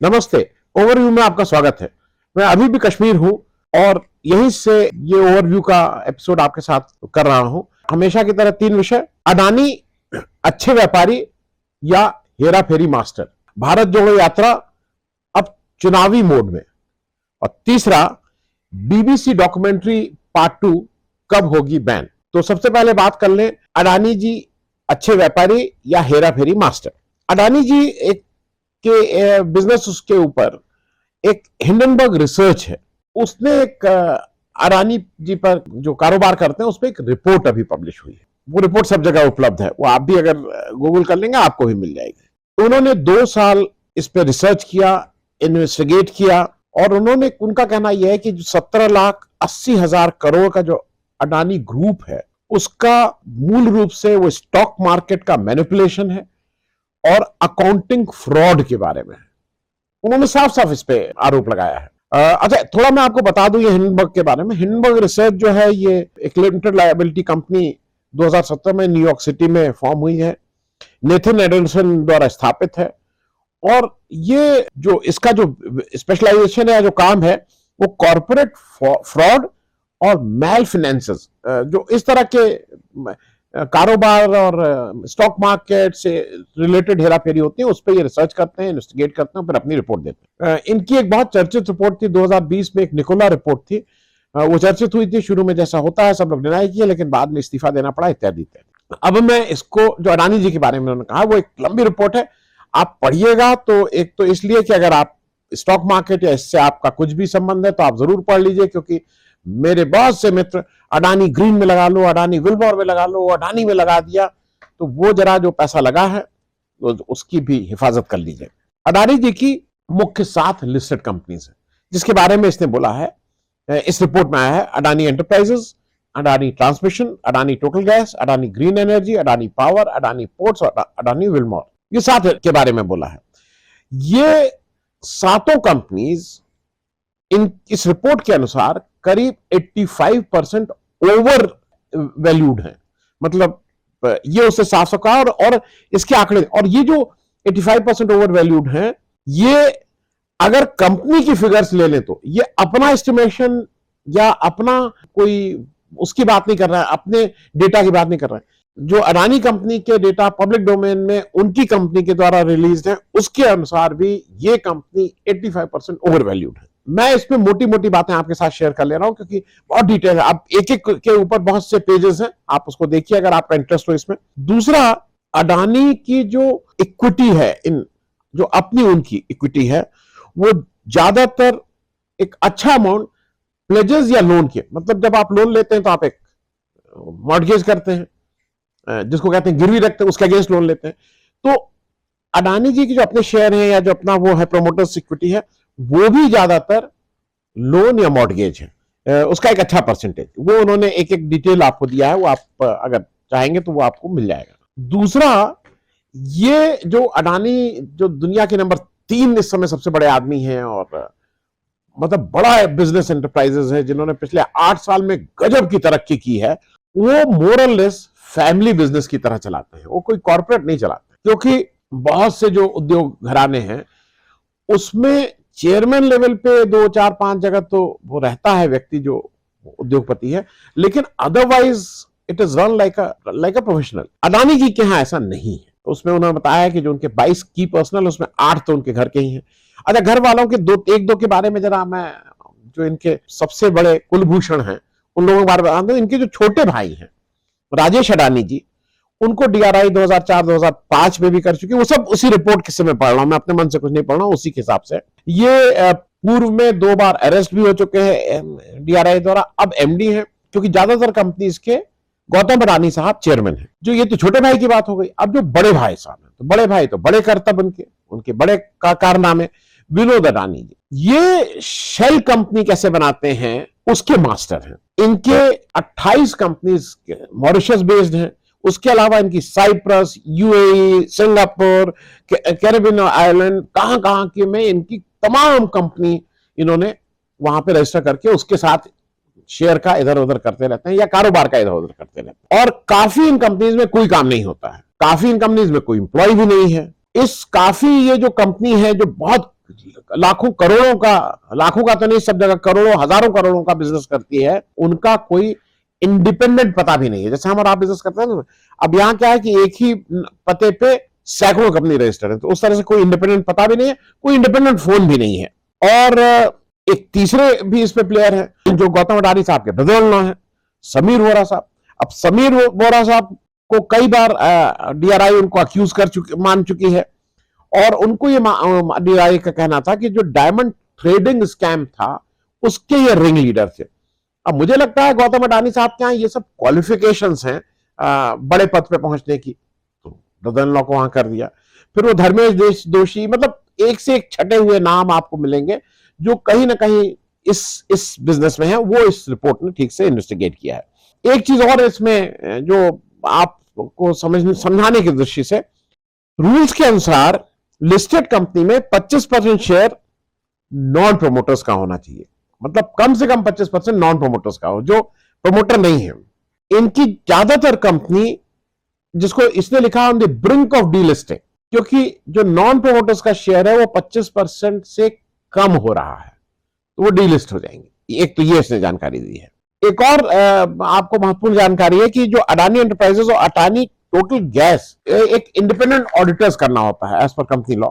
नमस्ते। ओवरव्यू में आपका स्वागत है। मैं अभी भी कश्मीर हूं और यहीं से ये ओवरव्यू का एपिसोड आपके साथ कर रहा हूं। हमेशा की तरह तीन विषय: अडानी अच्छे व्यापारी या हेरा फेरी मास्टर, भारत जोड़ो यात्रा अब चुनावी मोड में, और तीसरा बीबीसी डॉक्यूमेंट्री पार्ट 2 कब होगी बैन। तो सबसे पहले बात कर लें, अडानी जी अच्छे व्यापारी या हेरा फेरी मास्टर। अडानी जी एक के बिजनेस उसके ऊपर एक हिंडनबर्ग रिसर्च है, उसने एक अडानी जी पर जो कारोबार करते हैं उस पर एक रिपोर्ट अभी पब्लिश हुई है। वो रिपोर्ट सब जगह उपलब्ध है, वो आप भी अगर गूगल कर लेंगे आपको भी मिल जाएगी। तो उन्होंने 2 साल इस पर रिसर्च किया, इन्वेस्टिगेट किया, और उन्होंने, उनका कहना यह है कि 17,80,000 करोड़ का जो अडानी ग्रुप है उसका मूल रूप से वो स्टॉक मार्केट का मैनिपुलेशन है और अकाउंटिंग फ्रॉड के बारे में है। उन्होंने साफ साफ इस पे आरोप लगाया है। अच्छा, थोड़ा मैं आपको बता दूं ये हिंडनबर्ग के बारे में। हिंडनबर्ग रिसर्च जो है ये एक लिमिटेड लायबिलिटी कंपनी 2017 में न्यूयॉर्क सिटी में फॉर्म हुई है, नेथन एडल्सन द्वारा स्थापित है। और ये जो इसका जो स्पेशलाइजेशन है, जो काम है, वो कॉर्पोरेट फ्रॉड और मैल फाइनेंसेस, जो इस तरह के कारोबार और स्टॉक मार्केट से रिलेटेड हेराफेरी होती है, उस पर ये रिसर्च करते हैं, इन्वेस्टिगेट करते हैं, फिर अपनी रिपोर्ट देते हैं। इनकी एक बहुत चर्चित रिपोर्ट थी 2020 में, एक निकोला रिपोर्ट थी। वो चर्चित हुई थी शुरू में, जैसा होता है सब लोग डिनाई किए, लेकिन बाद में इस्तीफा देना पड़ा इत्यादि इत्यादि। अब मैं इसको, जो अडानी जी के बारे में उन्होंने कहा, वो एक लंबी रिपोर्ट है, आप पढ़िएगा। तो एक तो इसलिए कि अगर आप स्टॉक मार्केट या इससे आपका कुछ भी संबंध है तो आप जरूर पढ़ लीजिए, क्योंकि मेरे बहुत से मित्र अडानी ग्रीन में लगा लो, अडानी विल्मोर में लगा लो, अडानी में लगा दिया, तो वो जरा जो पैसा लगा है उसकी भी हिफाजत कर लीजिए। अडानी जी की मुख्य 7 लिस्टेड कंपनीज है जिसके बारे में इसने बोला है, इस रिपोर्ट में आया है। Adani enterprises, Adani transmission, Adani total gas, Adani green energy, Adani power, Adani ports और अडानी विल्मोर, ये 7 के बारे में बोला है। ये सातों कंपनीज इस रिपोर्ट के अनुसार करीब 85% ओवर वैल्यूड है। मतलब ये उससे साफ साफ कहा, और इसके आंकड़े, और ये जो 85% ओवर वैल्यूड है, ये अगर कंपनी की फिगर्स ले लें तो ये अपना एस्टिमेशन या अपना कोई उसकी बात नहीं कर रहा है, अपने डेटा की बात नहीं कर रहा है। जो अडानी कंपनी के डेटा पब्लिक डोमेन में उनकी कंपनी के द्वारा रिलीज है, उसके अनुसार भी ये कंपनी 85% ओवर वैल्यूड है। मैं इसमें मोटी मोटी बातें आपके साथ शेयर कर ले रहा हूं क्योंकि बहुत डिटेल है, आप एक एक के ऊपर बहुत से पेजेस हैं, आप उसको देखिए अगर आपका इंटरेस्ट हो इसमें। दूसरा, अडानी की जो इक्विटी है, इन जो अपनी उनकी इक्विटी है, वो ज्यादातर एक अच्छा अमाउंट प्लेजेस या लोन के, मतलब जब आप लोन लेते हैं तो आप एक मॉर्गेज करते हैं, जिसको कहते हैं गिरवी रखते हैं, उसके अगेंस्ट लोन लेते हैं। तो अडानी जी के जो अपने शेयर हैं या जो अपना वो है प्रोमोटर्स इक्विटी है, वो भी ज्यादातर लोन या मॉर्गेज है। उसका एक अच्छा परसेंटेज, वो उन्होंने एक एक डिटेल आपको दिया है, वो आप अगर चाहेंगे तो वो आपको मिल जाएगा। दूसरा, ये जो अडानी जो दुनिया के नंबर 3 इस समय सबसे बड़े आदमी हैं और मतलब बड़ा बिजनेस एंटरप्राइजेस है, जिन्होंने पिछले 8 साल में गजब की तरक्की की है, वो मोरलेस फैमिली बिजनेस की तरह चलाते हैं, वो कोई कॉर्पोरेट नहीं चलाते। क्योंकि बहुत से जो उद्योग घराने हैं उसमें चेयरमैन लेवल पे 2, 4, 5 जगह तो वो रहता है व्यक्ति जो उद्योगपति है, लेकिन otherwise it is run like a professional. Adani ji के यहाँ ऐसा नहीं है। तो उसमें उन्होंने बताया कि जो उनके 22 की पर्सनल, उसमें 8 तो उनके घर के ही हैं। अच्छा, घर वालों के एक दो के बारे में जरा मैं, जो इनके सबसे बड़े कुलभूषण हैं उन लोगों के बारे में बता दूं। इनके जो छोटे भाई हैं राजेश अडानी जी, उनको डीआरआई 2004-2005 में भी कर चुकी, वो सब उसी रिपोर्ट से मैं पढ़ रहा हूं, मैं अपने मन से कुछ नहीं पढ़ रहा हूं, उसी के हिसाब से। ये पूर्व में 2 बार अरेस्ट भी हो चुके हैं डीआरआई द्वारा, अब एमडी हैं, क्योंकि ज्यादातर कंपनीज के गौतम अडानी साहब चेयरमैन हैं। जो ये तो छोटे भाई की बात हो गई। अब जो बड़े भाई साहब हैं, तो बड़े भाई तो बड़े करतब उनके बड़े कारनामे, विनोद अडानी जी, ये शेल कंपनी कैसे बनाते हैं उसके मास्टर हैं। इनके 28 कंपनीज मॉरिशस बेस्ड हैं। उसके अलावा इनकी Cyprus, UAE, Singapore, Caribbean island, कहां की में इनकी तमाम कंपनी इन्होंने वहां पे रजिस्टर करके उसके साथ शेयर का इधर उधर करते रहते हैं या कारोबार का इधर उधर करते रहते हैं। और काफी इन कंपनीज में कोई काम नहीं होता है, काफी इन कंपनीज में कोई इंप्लॉय भी नहीं है। इस काफी ये जो कंपनी है, जो बहुत लाखों करोड़ों का, लाखों का तो नहीं, सब जगह करोड़ों हजारों करोड़ों का बिजनेस करती है, उनका कोई इंडिपेंडेंट पता भी नहीं है। जैसे हम और आप बिजनेस करते हैं ना, अब यहां क्या है कि एक ही पते पे सैकड़ों कंपनी रजिस्टर्ड है, तो उस तरह से कोई इंडिपेंडेंट पता भी नहीं है, कोई इंडिपेंडेंट फोन भी नहीं है। और एक तीसरे भी इस पे प्लेयर है जो गौतम अडानी साहब के ब्रदर इन लॉ है, समीर वोरा साहब। अब समीर वोरा साहब को कई बार डीआरआई उनको अक्यूज मान चुकी है, और उनको ये डीआरआई का कहना था कि जो डायमंड ट्रेडिंग स्कैम था उसके ये रिंग लीडर थे। अब मुझे लगता है गौतम अडानी साहब के यहाँ ये सब क्वालिफिकेशंस हैं बड़े पद पे पहुंचने की, तो ब्रदर इन लॉ को वहां कर दिया। फिर वो धर्मेश दोषी, मतलब एक से एक छटे हुए नाम आपको मिलेंगे जो कहीं ना कहीं इस बिजनेस में है, वो इस रिपोर्ट ने ठीक से इन्वेस्टिगेट किया है। एक चीज और इसमें जो आपको समझाने की दृष्टि से, रूल्स के अनुसार लिस्टेड कंपनी में 25% शेयर नॉन प्रोमोटर्स का होना चाहिए, मतलब कम से कम 25% नॉन प्रोमोटर्स का हो, जो प्रमोटर नहीं है। इनकी ज्यादातर कंपनी, जिसको इसने लिखा on the brink of delisting, क्योंकि जो नॉन प्रोमोटर्स का शेयर है वो 25% से कम हो रहा है, तो वो डी लिस्ट हो जाएंगे। एक तो ये इसने जानकारी दी है। एक और आपको महत्वपूर्ण जानकारी है कि जो अडानी एंटरप्राइजेस और अडानी टोटल गैस, एक इंडिपेंडेंट ऑडिटर्स करना होता है एज पर कंपनी लॉ।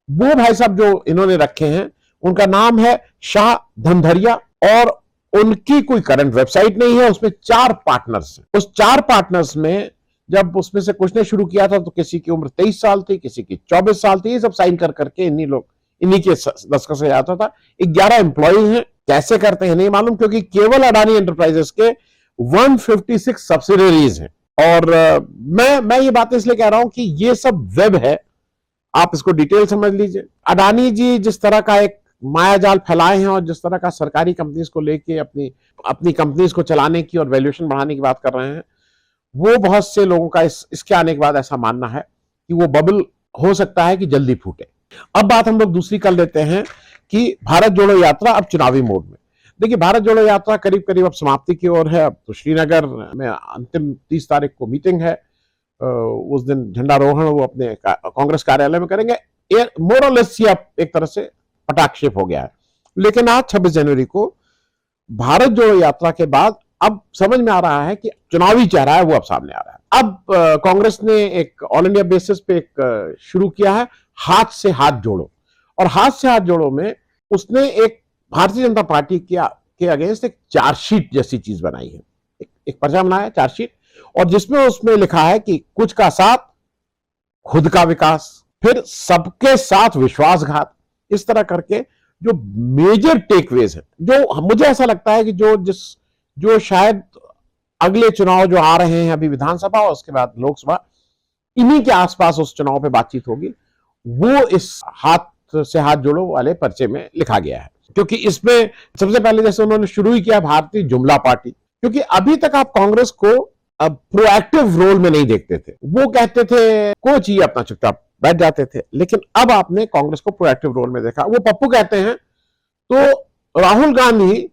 वो भाई साहब जो इन्होंने रखे हैं, उनका नाम है शाह धनधरिया, और उनकी कोई करंट वेबसाइट नहीं है, उसमें 4 पार्टनर्स हैं। उस 4 पार्टनर्स में जब उसमें से कुछ ने शुरू किया था तो किसी की उम्र 23 साल थी, किसी की 24 साल थी, ये सब साइन कर करके इन्हीं के दस्तखत से आता था। 11 एम्प्लॉइज हैं, कैसे करते हैं नहीं मालूम, क्योंकि केवल अडानी एंटरप्राइजेस के 156 सब्सिडरीज हैं। और मैं ये बातें इसलिए कह रहा हूं कि ये सब वेब है, आप इसको डिटेल समझ लीजिए। अडानी जी जिस तरह का एक मायाजाल फैलाए हैं और जिस तरह का सरकारी कंपनीज को लेके अपनी कंपनीज को चलाने की और वैल्यूएशन बढ़ाने की बात कर रहे हैं, वो बहुत से लोगों का इसके आने के बाद ऐसा मानना है कि वो बबल हो सकता है कि जल्दी फूटे। अब बात हम लोग दूसरी कर लेते हैं कि भारत जोड़ो यात्रा अब चुनावी मोड में। देखिए, भारत जोड़ो यात्रा करीब करीब अब समाप्ति की ओर है। अब तो श्रीनगर में अंतिम 30 तारीख को मीटिंग है, उस दिन झंडारोहण वो अपने कांग्रेस कार्यालय में करेंगे। मोर और लेस एक तरह से पटाक्षेप हो गया है। लेकिन आज 26 जनवरी को भारत जोड़ो यात्रा के बाद अब समझ में आ रहा है कि चुनावी चेहरा है वो अब सामने आ रहा है। अब कांग्रेस ने एक ऑल इंडिया बेसिस पे एक शुरू किया है, हाथ से हाथ जोड़ो। और हाथ से हाथ जोड़ो में उसने एक भारतीय जनता पार्टी के अगेंस्ट एक चार्जशीट जैसी चीज बनाई है, एक पर्चा बनाया है, चार्जशीट, और जिसमें उसमें लिखा है कि कुछ का साथ, खुद का विकास, फिर सबके साथ विश्वासघात, इस तरह करके जो मेजर टेकवेज है, जो मुझे ऐसा लगता है कि जो शायद अगले चुनाव जो आ रहे हैं, अभी विधानसभा और उसके बाद लोकसभा, इन्हीं के आसपास उस चुनाव पे बातचीत होगी, वो इस हाथ से हाथ जोड़ो वाले पर्चे में लिखा गया है। क्योंकि इसमें सबसे पहले जैसे उन्होंने शुरू ही किया भारतीय जुमला पार्टी, क्योंकि अभी तक आप कांग्रेस को अब प्रोएक्टिव रोल में नहीं देखते थे, वो कहते थे कोच ही अपना चुपचाप बैठ जाते थे, लेकिन अब आपने कांग्रेस को प्रोएक्टिव रोल में देखा। वो पप्पू कहते हैं तो Rahul Gandhi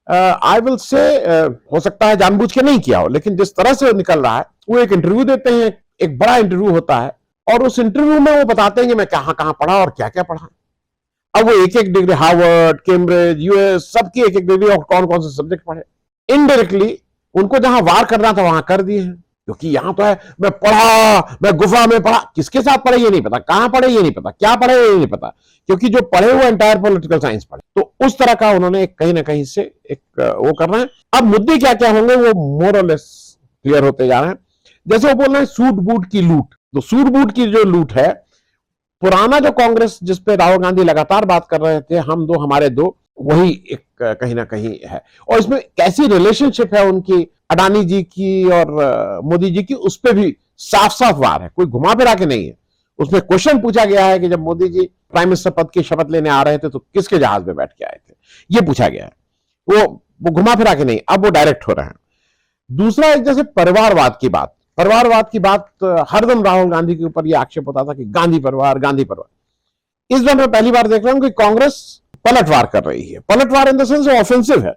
I will say हो सकता है जानबूझ के नहीं किया हो, लेकिन जिस तरह से निकल रहा है, वो एक इंटरव्यू देते हैं, एक बड़ा इंटरव्यू होता है, और उस इंटरव्यू में वो बताते हैं कि मैं कहां कहां पढ़ा और क्या क्या पढ़ा। अब वो एक एक डिग्री, हार्वर्ड, कैम्ब्रिज, यूएस, सबकी एक एक डिग्री और कौन कौन से सब्जेक्ट पढ़े। इनडायरेक्टली उनको जहां वार करना था वहां कर दिए हैं, क्योंकि यहां तो है मैं पढ़ा, मैं गुफा में पढ़ा, किसके साथ पढ़े ये नहीं पता, कहां पढ़े ये नहीं पता, क्या पढ़े ये नहीं पता, क्योंकि जो पढ़े वो एंटायर पॉलिटिकल साइंस पढ़े। तो उस तरह का उन्होंने कहीं ना कहीं से एक वो कर रहे हैं। अब मुद्दे क्या क्या होंगे वो मोर और लेस क्लियर होते जा रहे हैं। जैसे वो बोल रहे हैं सूट बूट की लूट, तो सूट बूट की जो लूट है, पुराना जो कांग्रेस जिसपे राहुल गांधी लगातार बात कर रहे थे, हम दो हमारे दो, वही एक कहीं ना कहीं है। और इसमें कैसी रिलेशनशिप है उनकी अडानी जी की और मोदी जी की, उस पर भी साफ साफ वार है, कोई घुमा फिरा के नहीं है। उसमें क्वेश्चन पूछा गया है कि जब मोदी जी प्राइम मिनिस्टर पद की शपथ लेने आ रहे थे तो किसके जहाज में बैठ के आए थे, ये पूछा गया है। वो घुमा फिरा के नहीं, अब वो डायरेक्ट हो रहे हैं। दूसरा, एक जैसे परिवारवाद की बात हरदम राहुल गांधी के ऊपर यह आक्षेप होता था कि गांधी परिवार, गांधी परिवार। इस बार मैं पहली बार देख रहा हूं कि कांग्रेस पलटवार कर रही है। पलटवार इन द सेंस ऑफेंसिव है।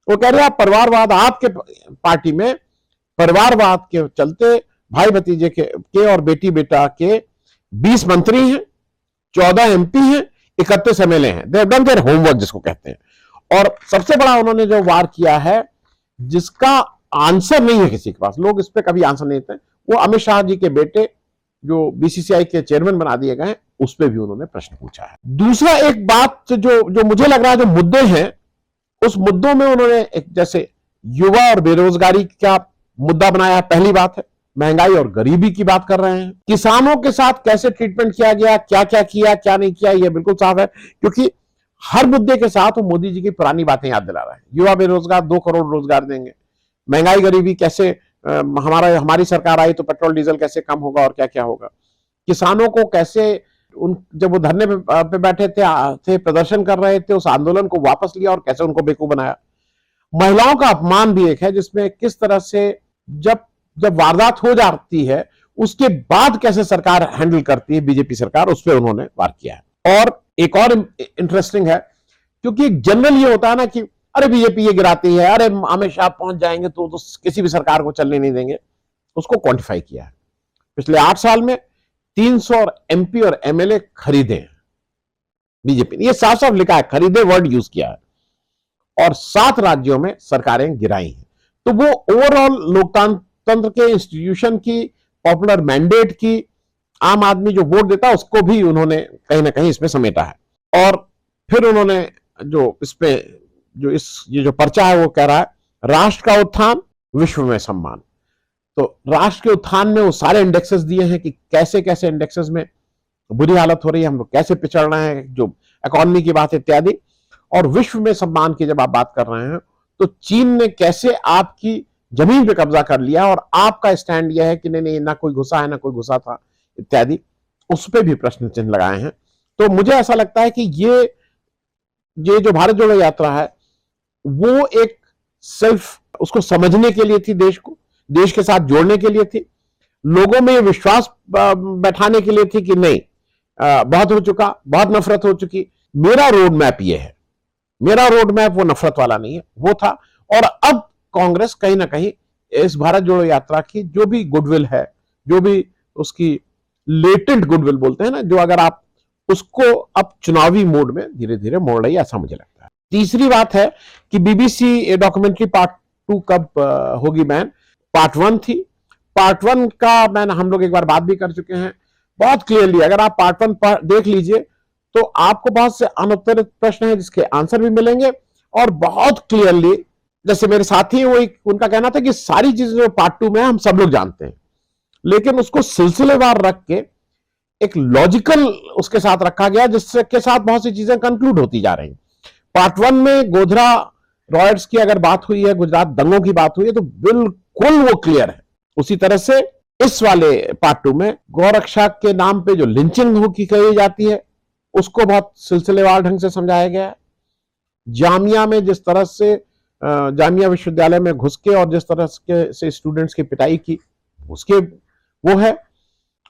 वो कह रहे हैं आप परिवारवाद, आपके पार्टी में परिवारवाद के चलते भाई भतीजे के और बेटी बेटा के 20 मंत्री हैं, 14 एमपी हैं, 31 एमएलए हैं, they have done their homework जिसको कहते हैं। और सबसे बड़ा उन्होंने जो वार किया है जिसका आंसर नहीं है किसी के पास, लोग इस पर कभी आंसर नहीं देते, वो अमित शाह जी के बेटे जो बीसीसीआई के चेयरमैन बना दिए गए उस पर भी उन्होंने प्रश्न पूछा है। दूसरा एक बात जो मुझे लग रहा है जो मुद्दे हैं उस मुद्दों में उन्होंने एक जैसे युवा और बेरोजगारी का मुद्दा बनाया, पहली बात है। महंगाई और गरीबी की बात कर रहे हैं। किसानों के साथ कैसे ट्रीटमेंट किया गया, क्या क्या किया क्या नहीं किया, यह बिल्कुल साफ है, क्योंकि हर मुद्दे के साथ वो मोदी जी की पुरानी बातें याद दिला रहे हैं। युवा बेरोजगार 2 करोड़ रोजगार देंगे, महंगाई गरीबी कैसे, हमारी सरकार आई तो पेट्रोल डीजल कैसे कम होगा और क्या क्या होगा, किसानों को कैसे जब वो धरने पे बैठे थे प्रदर्शन कर रहे थे उस आंदोलन को वापस लिया और कैसे उनको बेवकूफ बनाया। महिलाओं का अपमान भी एक है जिसमें किस तरह से जब वारदात हो जाती है उसके बाद कैसे सरकार हैंडल करती है, बीजेपी सरकार, उस पर उन्होंने वार किया है। और एक और इंटरेस्टिंग है क्योंकि जनरल ये होता है ना कि अरे बीजेपी ये गिराती है, अरे अमित शाह पहुंच जाएंगे तो किसी भी सरकार को चलने नहीं देंगे, उसको क्वांटिफाई किया है। पिछले 8 साल में 300 एमपी और एमएलए खरीदे बीजेपी ने, ये साफ साफ लिखा है, खरीदे वर्ड यूज किया है, और 7 राज्यों में सरकारें गिराई हैं। तो वो ओवरऑल लोकतंत्र के इंस्टीट्यूशन की, पॉपुलर मैंडेट की, आम आदमी जो वोट देता है उसको भी उन्होंने कहीं ना कहीं इसमें समेटा है। और फिर उन्होंने जो इसपे ये जो पर्चा है वो कह रहा है राष्ट्र का उत्थान विश्व में सम्मान। तो राष्ट्र के उत्थान में वो सारे इंडेक्सेस दिए हैं कि कैसे कैसे इंडेक्सेस में बुरी हालत हो रही है, हम लोग कैसे पिछड़ रहे हैं, जो इकोनॉमी की बात इत्यादि। और विश्व में सम्मान की जब आप बात कर रहे हैं तो चीन ने कैसे आपकी जमीन पे कब्जा कर लिया और आपका स्टैंड यह है कि नहीं ना कोई घुसा है ना कोई घुसा था इत्यादि, उस पर भी प्रश्न चिन्ह लगाए हैं। तो मुझे ऐसा लगता है कि ये जो भारत जोड़ो यात्रा है वो एक सिर्फ उसको समझने के लिए थी, देश के साथ जोड़ने के लिए थी, लोगों में विश्वास बैठाने के लिए थी कि नहीं बहुत हो चुका, बहुत नफरत हो चुकी, मेरा रोड मैप ये है, मेरा रोड मैप वो नफरत वाला नहीं है, वो था। और अब कांग्रेस कहीं ना कहीं इस भारत जोड़ो यात्रा की जो भी गुडविल है, जो भी उसकी लेटेंट गुडविल बोलते हैं ना, जो अगर आप उसको अब चुनावी मोड में धीरे धीरे मोड़ रही है, ऐसा मुझे लगता है। तीसरी बात है कि बीबीसी डॉक्यूमेंट्री पार्ट 2 कब होगी बैन। पार्ट 1 थी, पार्ट 1 का मैंने हम लोग एक बार बात भी कर चुके हैं बहुत क्लियरली। अगर आप पार्ट 1 देख लीजिए तो आपको बहुत से अनुत्तरित प्रश्न हैं जिसके आंसर भी मिलेंगे, और बहुत क्लियरली, जैसे मेरे साथी वो उनका कहना था कि सारी चीजें जो पार्ट 2 में हम सब लोग जानते हैं, लेकिन उसको सिलसिलेवार रख के एक लॉजिकल उसके साथ रखा गया जिसके साथ बहुत सी चीजें कंक्लूड होती जा रही हैं। पार्ट 1 में गोधरा रॉयट्स की अगर बात हुई है, गुजरात दंगों की बात हुई है, तो बिल्कुल वो क्लियर है। उसी तरह से इस वाले पार्ट 2 में गौरक्षा के नाम पे जो लिंचिंग की कही जाती है उसको बहुत सिलसिलेवार ढंग से समझाया गया है। जामिया में जिस तरह से जामिया विश्वविद्यालय में घुस के और जिस तरह से स्टूडेंट्स की पिटाई की उसके वो है,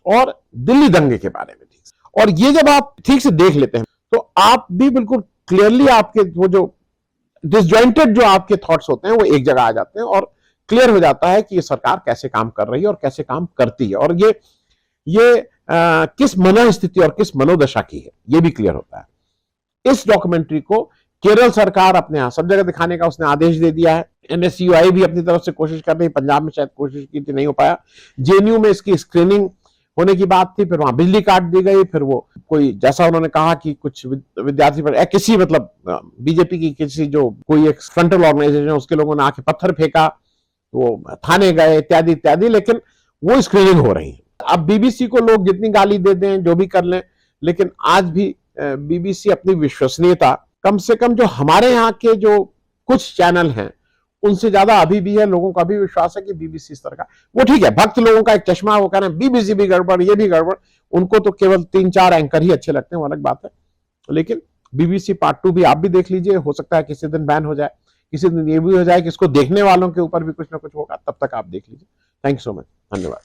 और दिल्ली दंगे के बारे में ठीक। और ये जब आप ठीक से देख लेते हैं तो आप भी बिल्कुल क्लियरली आपके वो जो डिसजॉइंटेड जो आपके थॉट्स होते हैं वो एक जगह आ जाते हैं और क्लियर हो जाता है कि ये सरकार कैसे काम कर रही है और कैसे काम करती है, और ये किस मनोस्थिति और किस मनोदशा की है ये भी क्लियर होता है। इस डॉक्यूमेंट्री को केरल सरकार अपने यहां सब जगह दिखाने का उसने आदेश दे दिया है। एनएसयूआई भी अपनी तरफ से कोशिश कर रही, पंजाब में शायद कोशिश की थी, नहीं हो पाया। जेएनयू में इसकी स्क्रीनिंग होने की बात थी, फिर वहां बिजली काट दी गई, फिर वो कोई जैसा उन्होंने कहा कि कुछ विद्यार्थी पर किसी मतलब बीजेपी की किसी जो कोई एक फ्रंटल ऑर्गेनाइजेशन उसके लोगों ने आके पत्थर फेंका, वो थाने गए इत्यादि इत्यादि, लेकिन वो स्क्रीनिंग हो रही है। अब बीबीसी को लोग जितनी गाली दे दें जो भी कर लें, लेकिन आज भी बीबीसी अपनी विश्वसनीयता कम से कम जो हमारे यहाँ के जो कुछ चैनल हैं उनसे ज्यादा अभी भी है। लोगों का भी विश्वास है कि बीबीसी इस तरह का, वो ठीक है भक्त लोगों का एक चश्मा, वो कह रहे हैं बीबीसी भी गड़बड़, ये भी गड़बड़, उनको तो केवल 3-4 एंकर ही अच्छे लगते हैं, वो अलग बात है। लेकिन बीबीसी पार्ट 2 भी आप भी देख लीजिए, हो सकता है किसी दिन बैन हो जाए, किसी दिन ये भी हो जाए कि इसको देखने वालों के ऊपर भी कुछ ना कुछ होगा, तब तक आप देख लीजिए। थैंक यू सो मच, धन्यवाद।